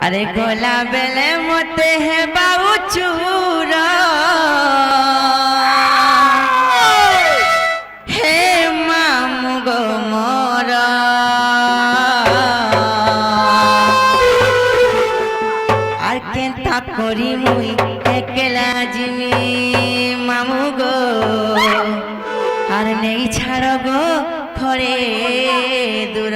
अरे गोला बेले मोते है बाबू चूरा हे मामू गो मोरा আর কেনতা করি মুই একলা জিমি মামু গো আর নেই ছাড় গো ঘরে দূর